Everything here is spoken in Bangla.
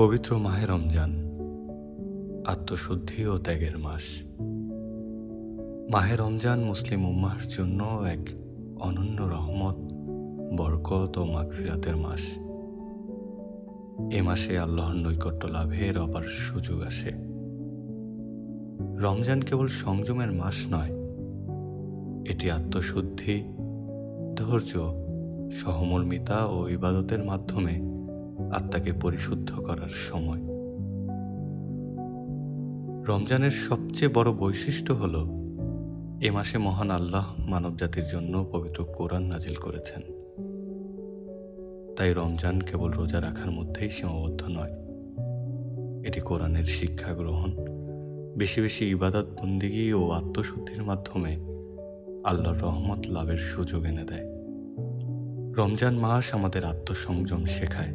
পবিত্র মাহে রমজান আত্মশুদ্ধি ও ত্যাগের মাস। মাহে রমজান মুসলিম উম্মাহর জন্য এক অনন্য রহমত, বরকত ও মাগফিরাতের মাস। এ মাসে আল্লাহর নৈকট্য লাভের অপার সুযোগ আসে। রমজান কেবল সংযমের মাস নয়, এটি আত্মশুদ্ধি, ধৈর্য, সহমর্মিতা ও ইবাদতের মাধ্যমে আত্মাকে পরিশুদ্ধ করার সময়। রমজানের সবচেয়ে বড় বৈশিষ্ট্য হল এ মাসে মহান আল্লাহ মানবজাতির জন্য পবিত্র কোরআন নাজিল করেছেন। তাই রমজান কেবল রোজা রাখার মধ্যেই সীমাবদ্ধ নয়, এটি কোরআনের শিক্ষা গ্রহণ, বেশি বেশি ইবাদত বন্দেগী ও আত্মশুদ্ধির মাধ্যমে আল্লাহর রহমত লাভের সুযোগ এনে দেয়। রমজান মাস আমাদের আত্মসংযম শেখায়,